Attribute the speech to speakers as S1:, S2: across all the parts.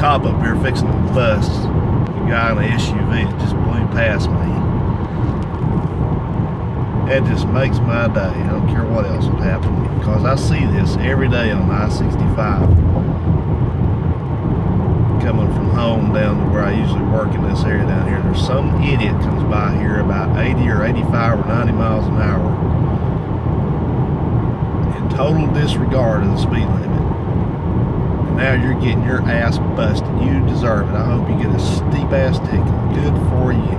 S1: cop up here fixing to bust a guy in an SUV that just blew past me. It just makes my day. I don't care what else would happen, because I see this every day on I-65 coming from home down to where I usually work in this area down here. There's some idiot comes by here about 80 or 85 or 90 miles an hour in total disregard of the speed limit. And now you're getting your ass busted. You deserve it. I hope you get a steep ass ticket. Good for you.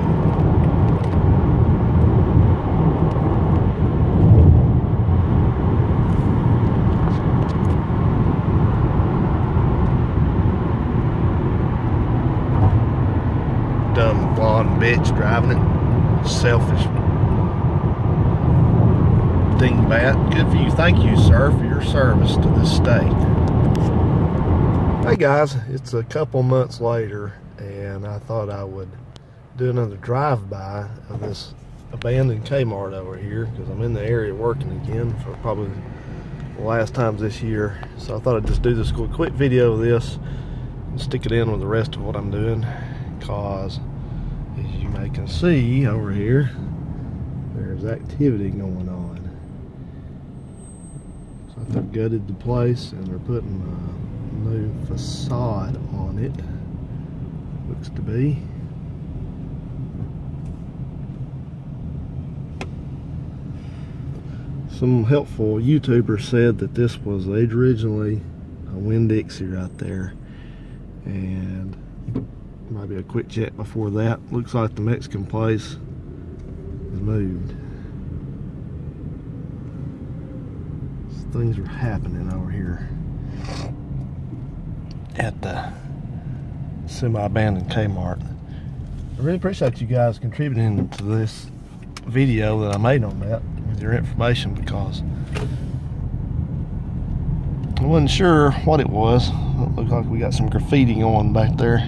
S1: Dumb blonde bitch driving it. Selfish dingbat. Good for you. Thank you, sir, for your service to this state. Hey guys, it's a couple months later, and I thought I would do another drive-by of this abandoned Kmart over here, because I'm in the area working again for probably the last times this year. So I thought I'd just do this quick video of this and stick it in with the rest of what I'm doing. Because as you may can see over here, there's activity going on. So they've gutted the place and they're putting a new facade on it, looks to be. Some helpful YouTubers said that this was originally a Winn-Dixie right there, and maybe a quick check before that. Looks like the Mexican place is moved. So things are happening over here at the semi-abandoned Kmart. I really appreciate you guys contributing to this video that I made on that with your information, because I wasn't sure what it was. It looks like we got some graffiti going back there.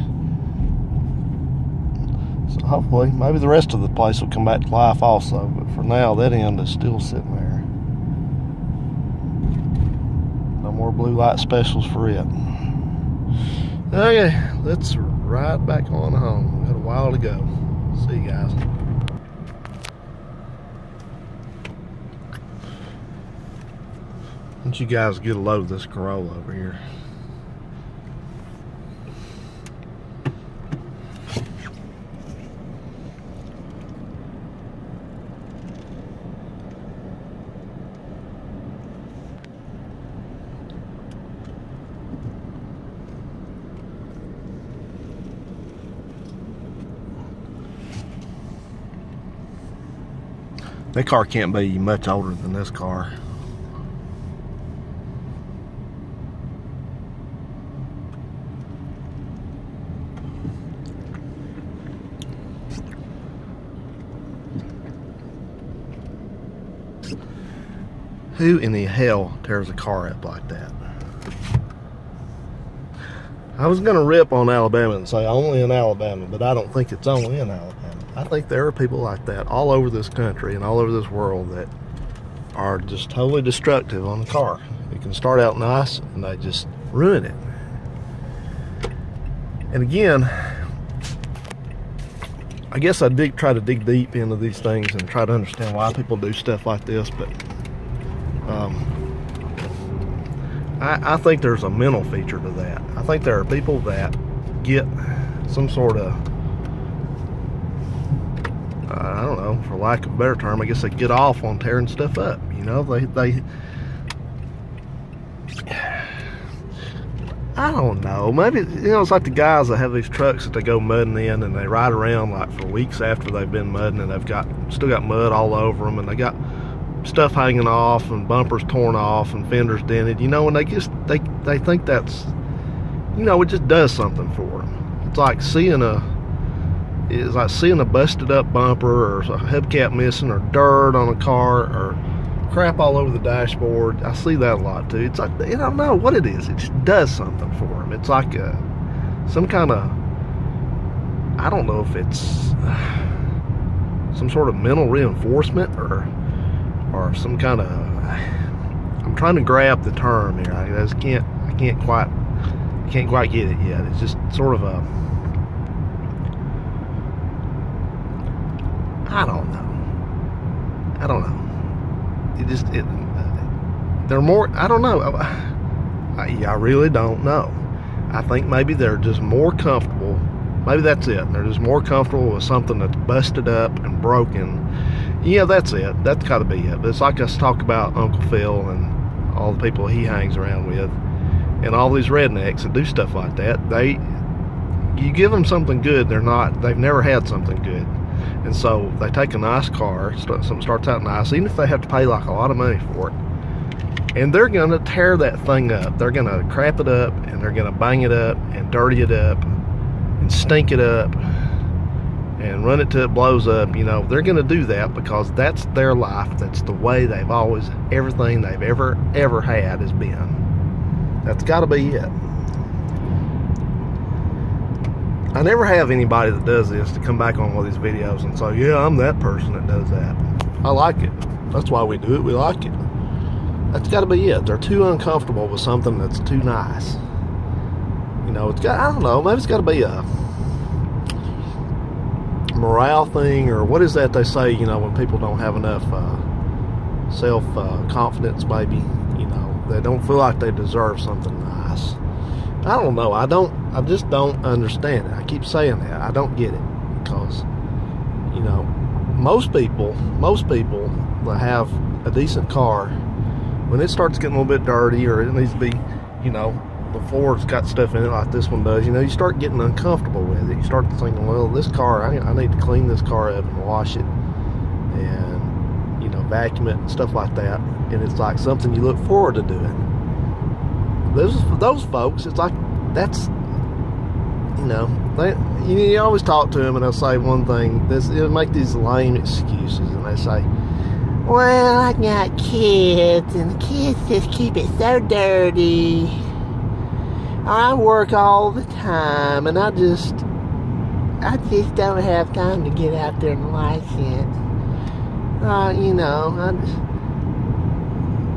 S1: So hopefully, maybe the rest of the place will come back to life also. But for now, that end is still sitting there. No more blue light specials for it. Okay, let's ride back on home. We got a while to go. See you guys. Why don't you guys get a load of this Corolla over here? That car can't be much older than this car. Who in the hell tears a car up like that? I was gonna rip on Alabama and say only in Alabama, but I don't think it's only in Alabama. I think there are people like that all over this country and all over this world that are just totally destructive on the car. It can start out nice and they just ruin it. And again, I guess I try to dig deep into these things and try to understand why people do stuff like this, but I think there's a mental feature to that. I think there are people that get some sort of, I don't know, for lack of a better term, I guess they get off on tearing stuff up. You know, they I don't know, maybe, you know, it's like the guys that have these trucks that they go mudding in and they ride around like for weeks after they've been mudding, and they've still got mud all over them, and they got stuff hanging off and bumpers torn off and fenders dented, you know, and they think that's, you know, it just does something for them. It's like seeing a busted up bumper, or a hubcap missing, or dirt on a car, or crap all over the dashboard. I see that a lot too. It's like, I don't know what it is. It just does something for them. It's like some kind of, I don't know if it's some sort of mental reinforcement or some kind of, I'm trying to grab the term here. I can't quite You can't quite get it yet. It's just sort of a, I don't know. They're more, I don't know. I really don't know. I think maybe they're just more comfortable. Maybe that's it. They're just more comfortable with something that's busted up and broken. Yeah, that's it. That's got to be it. But it's like us talk about Uncle Phil and all the people he hangs around with, and all these rednecks that do stuff like that. You give them something good, they've never had something good. And so they take a nice car, something starts out nice, even if they have to pay like a lot of money for it, and they're going to tear that thing up. They're going to crap it up, and they're going to bang it up and dirty it up and stink it up and run it till it blows up. You know, they're going to do that because that's their life. That's the way they've always, everything they've ever had has been. That's got to be it. I never have anybody that does this to come back on one of these videos and say, yeah, I'm that person that does that. I like it. That's why we do it. We like it. That's got to be it. They're too uncomfortable with something that's too nice. You know, it's got, I don't know, maybe it's got to be a morale thing, or what is that they say, you know, when people don't have enough self-confidence, maybe, you know, they don't feel like they deserve something nice. I don't know. I just don't understand it. I keep saying that. I don't get it, because, you know, most people that have a decent car, when it starts getting a little bit dirty, or it needs to be, you know, before it's got stuff in it like this one does, you know, you start getting uncomfortable with it. You start thinking, well, this car, I need to clean this car up and wash it and, you know, vacuum it and stuff like that. And it's like something you look forward to doing. Those folks, it's like, that's, you know, you always talk to them and they'll say one thing, they'll make these lame excuses, and they say, well, I got kids, and the kids just keep it so dirty. I work all the time, and I just don't have time to get out there and wash it. You know,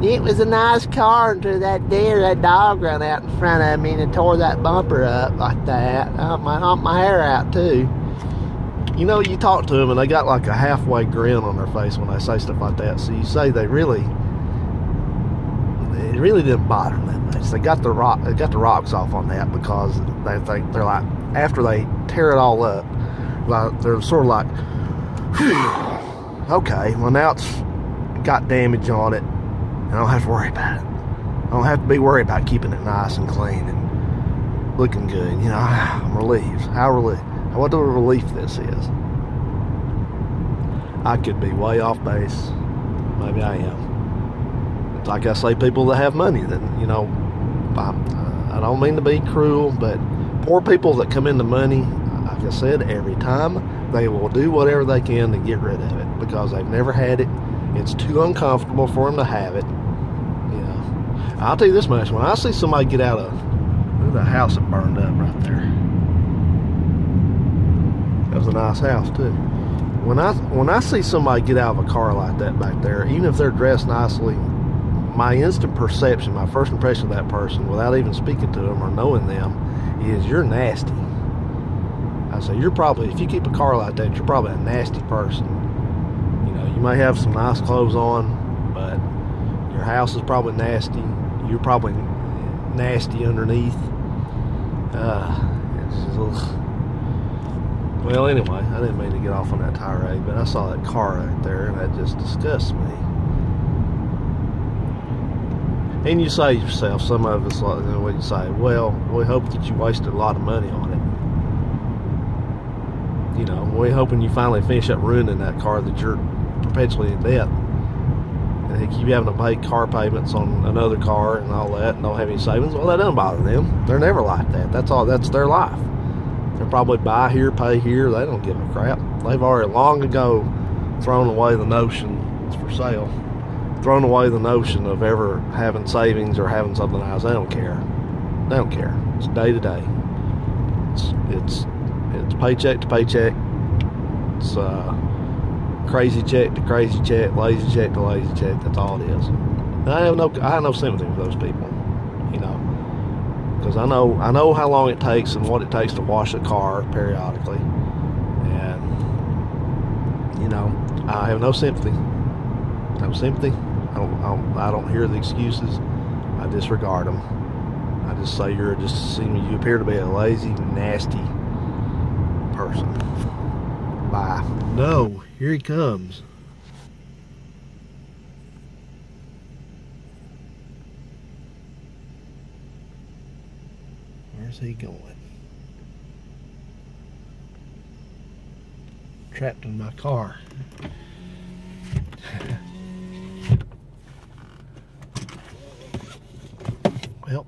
S1: it was a nice car until that dog ran out in front of me and tore that bumper up like that. I humped my hair out too. You know, you talk to them and they got like a halfway grin on their face when they say stuff like that. So you say it really didn't bother them that much. They got the rocks off on that, because they think, they're like, after they tear it all up, like, they're sort of like, whew, okay, well now it's got damage on it. I don't have to worry about it. I don't have to be worried about keeping it nice and clean and looking good. You know, I'm relieved. What a relief this is. I could be way off base. Maybe I am. It's like I say, people that have money, that, you know, I don't mean to be cruel, but poor people that come into money, like I said, every time they will do whatever they can to get rid of it, because they've never had it. It's too uncomfortable for them to have it. You know, I'll tell you this much: when I see somebody get out of the house that burned up right there, that was a nice house too. When I see somebody get out of a car like that back there, even if they're dressed nicely, my instant perception, my first impression of that person, without even speaking to them or knowing them, is you're nasty. I say, you're probably, if you keep a car like that, you're probably a nasty person. You know, you may have some nice clothes on, but your house is probably nasty. You're probably nasty underneath. It's just a little... Well, anyway, I didn't mean to get off on that tirade, but I saw that car right there, and that just disgusts me. And you say to yourself, some of us, like, you know, what you say, well, we hope that you wasted a lot of money on it. You know, we're hoping you finally finish up ruining that car, that you're perpetually in debt. And they keep having to pay car payments on another car and all that, and don't have any savings. Well, that doesn't bother them. They're never like that. That's their life. They'll probably buy here, pay here. They don't give a crap. They've already long ago thrown away the notion, it's for sale, thrown away the notion of ever having savings or having something else. They don't care. They don't care. It's day to day. It's paycheck to paycheck. It's crazy check to crazy check, lazy check to lazy check. That's all it is. And I have no sympathy for those people. You know, because I know how long it takes and what it takes to wash a car periodically, and you know, I have no sympathy. No sympathy. I don't hear the excuses. I disregard them. I just say you appear to be a lazy, nasty person. Bye. No, here he comes. Where's he going? Trapped in my car. Well,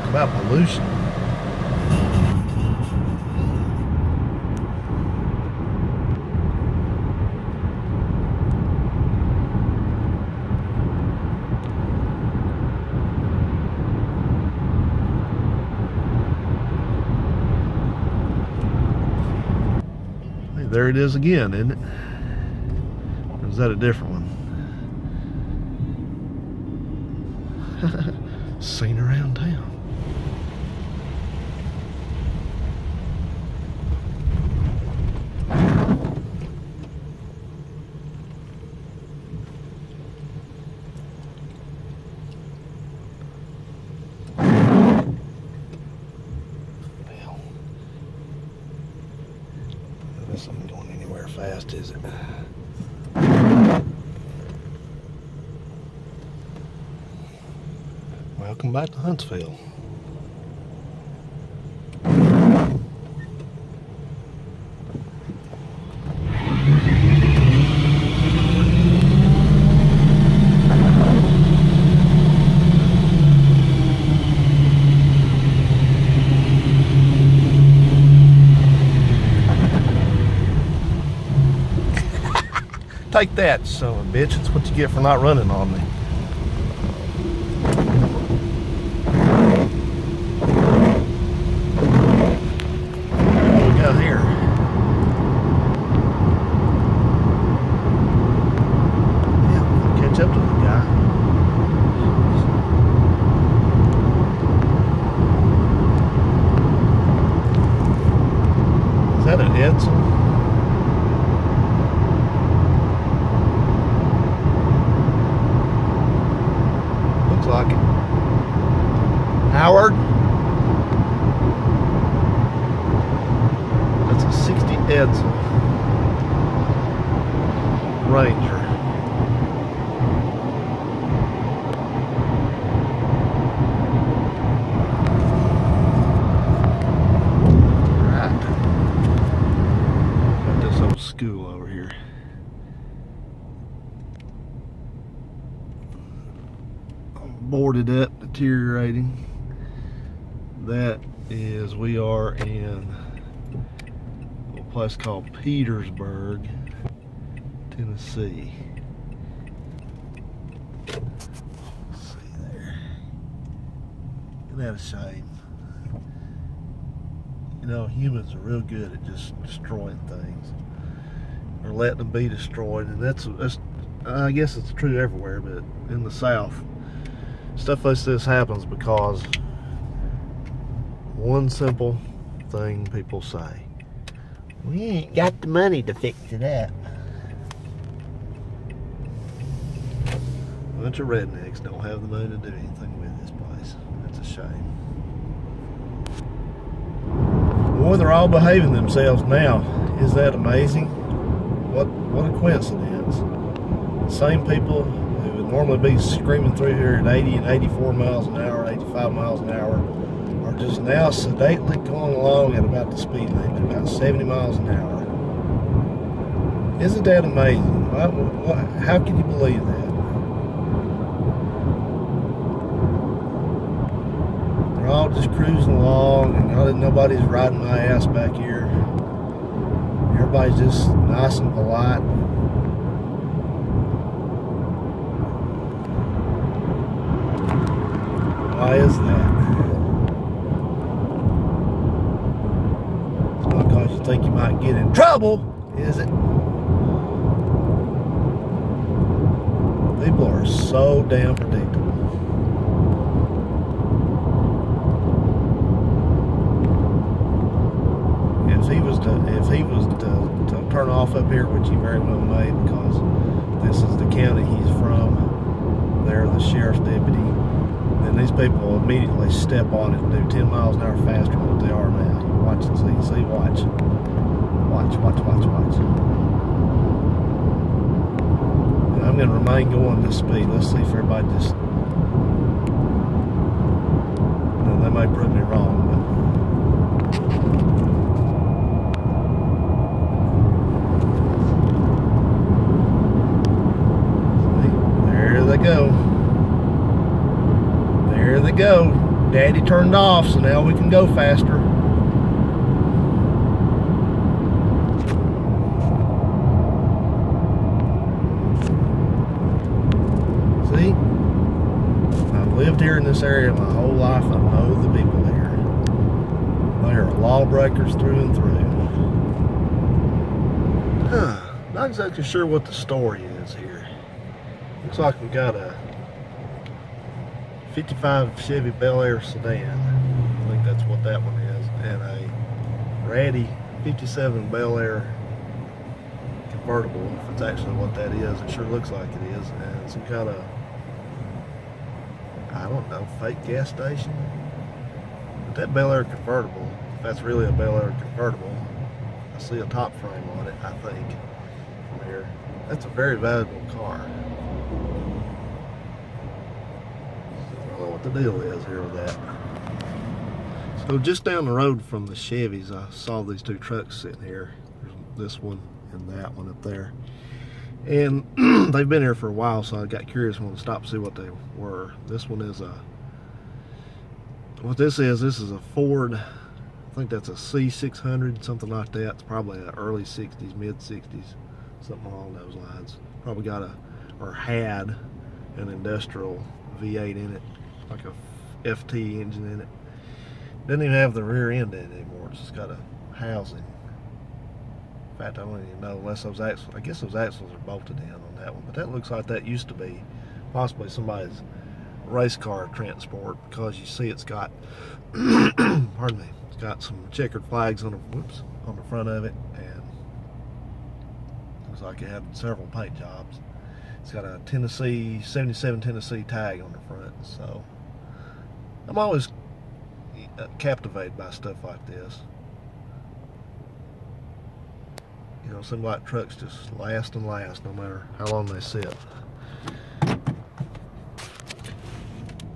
S1: about pollution. Hey, there it is again, isn't it? Or is that a different one? Seen around town. Well, this isn't going anywhere fast, is it? Welcome back to Huntsville. Take that, son of a bitch. That's what you get for not running on me. What we got here? Yeah, catch up to the guy. Is that an Edsel? Like it. Howard. That's a 60 Edsel Ranger. Right. Got this old school over here. Boarded up, deteriorating. That is, we are in a place called Petersburg, Tennessee. Let's see there. Isn't that a shame? You know, humans are real good at just destroying things, or letting them be destroyed, and that's I guess it's true everywhere, but in the South, stuff like this happens because one simple thing people say: we ain't got the money to fix it up. A bunch of rednecks don't have the money to do anything with this place. That's a shame. Boy, they're all behaving themselves now. Is that amazing? What a coincidence. The same people who would normally be screaming through here at 80 and 84 miles an hour, 85 miles an hour, are just now sedately going along at about the speed limit, about 70 miles an hour. Isn't that amazing? How can you believe that? They're all just cruising along, and nobody's riding my ass back here. Everybody's just nice and polite. Why is that? It's not because you think you might get in trouble, is it? People are so damn predictable. If he was to turn off up here, which he very well may, because this is the county he's from, they're the sheriff's deputy, then these people will immediately step on it and do 10 miles an hour faster than what they are now. Watch and see, watch. Watch. And I'm going to remain going this speed. Let's see if everybody just... No, they may prove me wrong, but... There they go. Daddy turned off, so now we can go faster. See? I've lived here in this area my whole life. I know the people here. They are lawbreakers through and through. Not exactly sure what the story is here. Looks like we got a 55 Chevy Bel Air sedan. I think that's what that one is. And a ratty 57 Bel Air convertible, if it's actually what that is. It sure looks like it is. And some kind of, I don't know, fake gas station. But that Bel Air convertible, if that's really a Bel Air convertible, I see a top frame on it, I think, from here. That's a very valuable car. What the deal is here with that. So just down the road from the Chevys, I saw these two trucks sitting here. There's this one and that one up there. And they've been here for a while, so I got curious and wanted to stop and see what they were. This one is a, what this is a Ford, I think that's a C600, something like that. It's probably an early 60s, mid 60s, something along those lines. Probably got a, or had an industrial V8 in it, like a FT engine in it. Doesn't even have the rear end in it anymore. It's just got a housing. In fact, I don't even know unless those axles, I guess those axles are bolted in on that one, but that looks like that used to be possibly somebody's race car transport, because you see it's got pardon me, it's got some checkered flags on the, whoops, on the front of it, and looks like it had several paint jobs. It's got a Tennessee, 77 Tennessee tag on the front, so I'm always captivated by stuff like this. You know, some like trucks just last and last no matter how long they sit.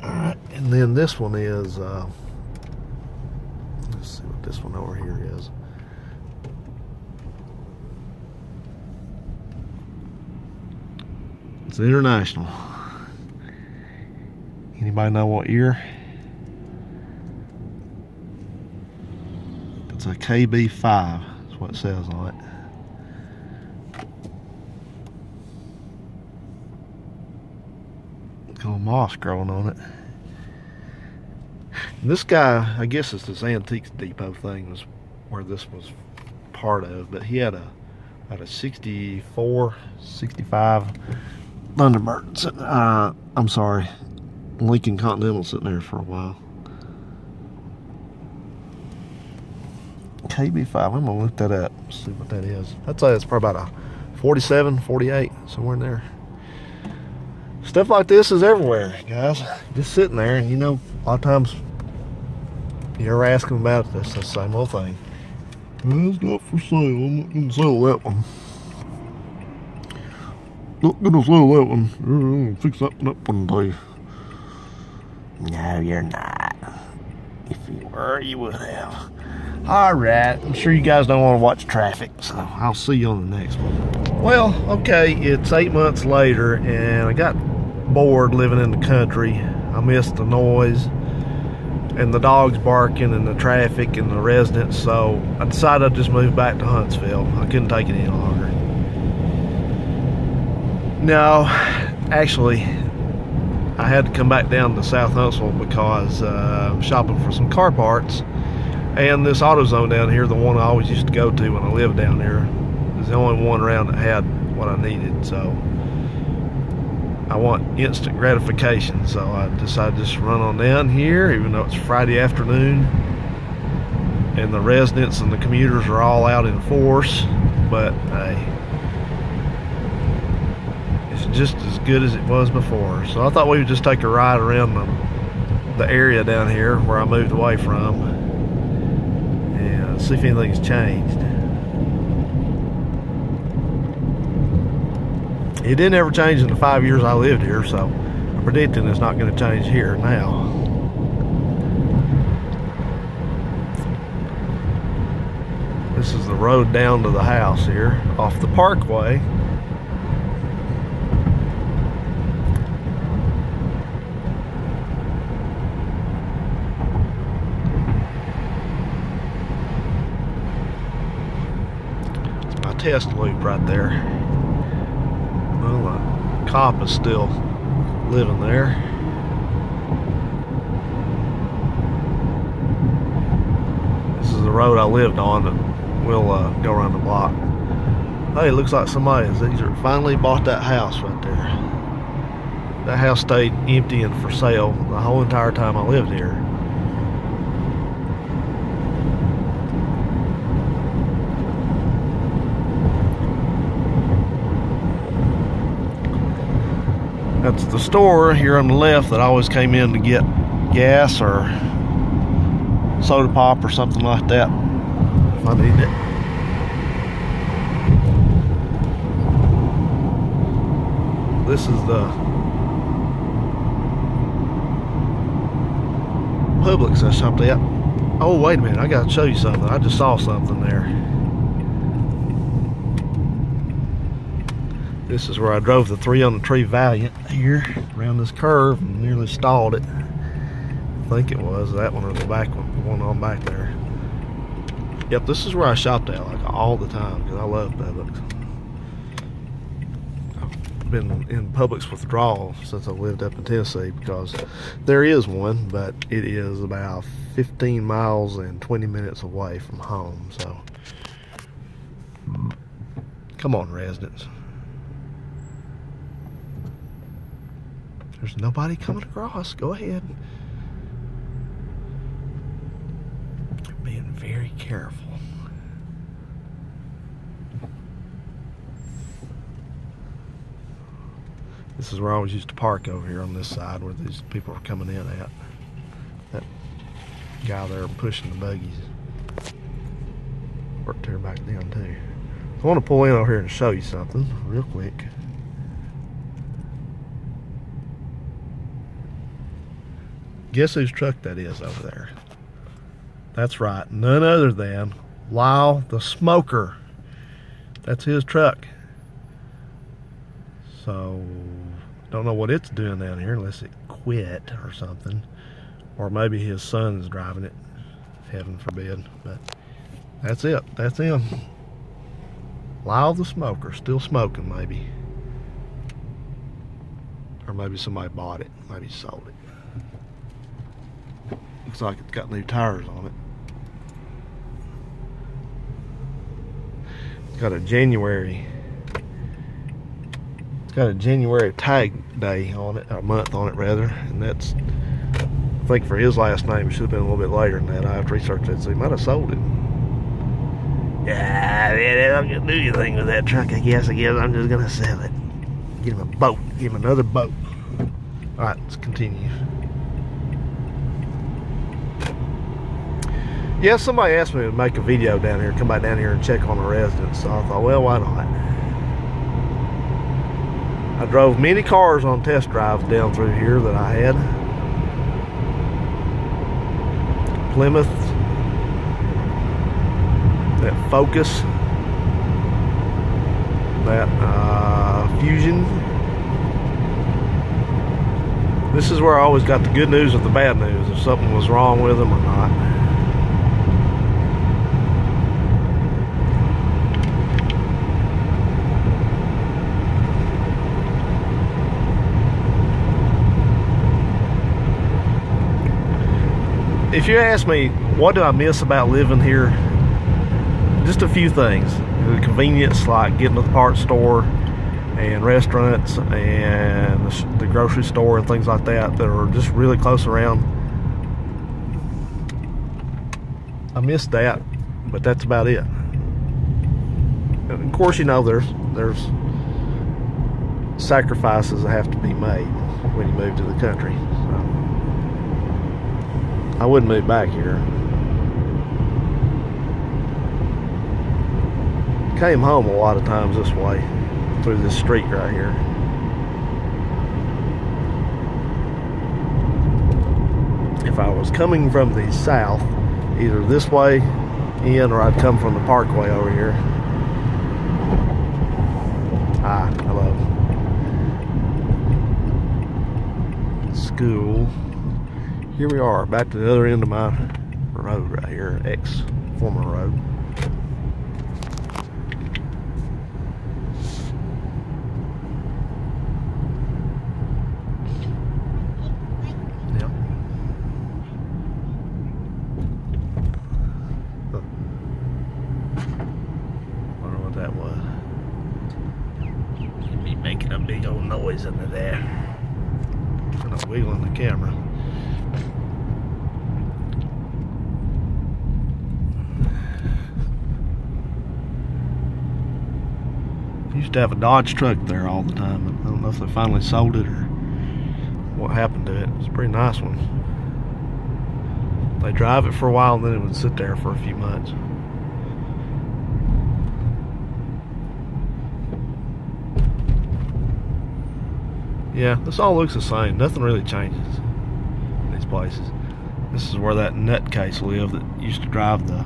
S1: Alright, and then this one is, let's see what this one over here is. It's international. Anybody know what year? It's a KB5, that's what it says on it. Got moss growing on it. And this guy, I guess it's this Antiques Depot thing was where this was part of, but he had a 64, 65 Thunderbird sitting, I'm sorry, Lincoln Continental sitting there for a while. KB5, I'm gonna look that up, see what that is. I'd say it's probably about a 47, 48, somewhere in there. Stuff like this is everywhere, guys. Just sitting there, and you know, a lot of times you ever ask them about this, the same old thing. Well, it's not for sale. I'm not gonna sell that one. Not gonna sell that one. I'm gonna fix that one up one day. No, you're not. If you were, you would have. Alright, I'm sure you guys don't want to watch traffic, so I'll see you on the next one. Well, okay, it's 8 months later, and I got bored living in the country. I missed the noise and the dogs barking and the traffic and the residents, so I decided I'd just move back to Huntsville. I couldn't take it any longer. No, actually, I had to come back down to South Huntsville because I'm shopping for some car parts. And this AutoZone down here, the one I always used to go to when I lived down there, is the only one around that had what I needed. So I want instant gratification. So I decided to just run on down here, even though it's Friday afternoon and the residents and the commuters are all out in force. But hey, it's just as good as it was before. So I thought we would just take a ride around the area down here where I moved away from and see if anything's changed. It didn't ever change in the 5 years I lived here, so I'm predicting it's not going to change here now. This is the road down to the house here off the parkway. It's my test loop right there. Well, the cop is still living there. This is the road I lived on, and we'll go around the block. Hey, it looks like somebody has either finally bought that house right there. That house stayed empty and for sale the whole entire time I lived here. That's the store here on the left that I always came in to get gas or soda pop or something like that if I needed it. This is the Publix I shopped at. Oh, wait a minute, I gotta show you something. I just saw something there. This is where I drove the 3-on-the-tree Valiant here around this curve and nearly stalled it. I think it was that one or the back one, the one on back there. Yep, this is where I shopped at like all the time because I love Publix. I've been in Publix withdrawal since I lived up in Tennessee because there is one, but it is about 15 miles and 20 minutes away from home. So come on, residents. There's nobody coming across. Go ahead. Being very careful. This is where I always used to park over here on this side where these people are coming in at. That guy there pushing the buggies. Worked her back down too. I want to pull in over here and show you something real quick. Guess whose truck that is over there? That's right, none other than Lyle the Smoker. That's his truck. So, don't know what it's doing down here unless it quit or something. Or maybe his son is driving it, heaven forbid. But that's it, that's him. Lyle the Smoker, still smoking maybe. Or maybe somebody bought it, maybe sold it. Looks like it's got new tires on it. It's got a January tag day on it, or a month on it rather, and that's, I think for his last name it should have been a little bit later than that. I have to research that, so he might have sold it. Yeah, man, I'm gonna do anything with that truck, I guess I'm just gonna sell it. Get him a boat, give him another boat. Alright, let's continue. Yeah, somebody asked me to make a video down here, come back down here and check on the residents. So I thought, well, why not? I drove many cars on test drives down through here that I had. Plymouth, that Focus, that Fusion. This is where I always got the good news with the bad news, if something was wrong with them or not. if you ask me, what do I miss about living here? Just a few things. The convenience, like getting to the parts store and restaurants and the grocery store and things like that are just really close around. I miss that, but that's about it. And of course, you know, there's sacrifices that have to be made when you move to the country. So I wouldn't move back here. Came home a lot of times this way, through this street right here. If I was coming from the south, either this way in or I'd come from the parkway over here. Hi, hello. School. Here we are, back to the other end of my road right here, former road. That was. You'd be making a big old noise under there. Kind of wiggling the camera. Used to have a Dodge truck there all the time. I don't know if they finally sold it or what happened to it. It's a pretty nice one. They drive it for a while and then it would sit there for a few months. Yeah, this all looks the same. Nothing really changes in these places. This is where that nutcase lived that used to drive the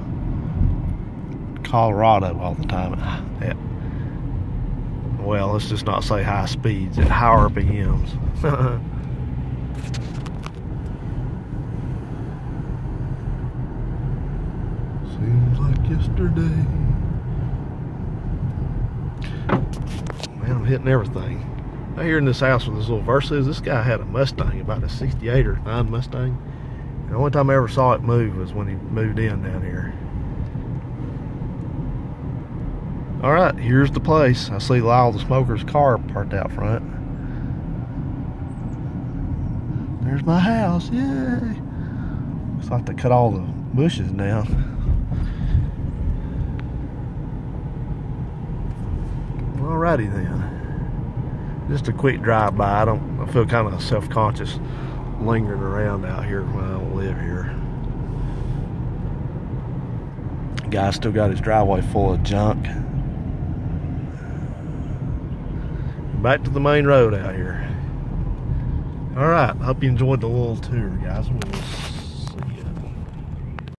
S1: Colorado all the time. Well, let's just not say high speeds, at high RPMs. Seems like yesterday. Man, I'm hitting everything. Out here in this house with this little Versus, this guy had a Mustang, about a 68 or 9 Mustang. And the only time I ever saw it move was when he moved in down here. Alright, here's the place. I see Lyle the Smoker's car parked out front. There's my house, yay! Looks like they cut all the bushes down. Alrighty then. Just a quick drive by. I feel kind of self-conscious lingering around out here when I don't live here. The guy still got his driveway full of junk. Back to the main road out here. Alright, hope you enjoyed the little tour, guys. We'll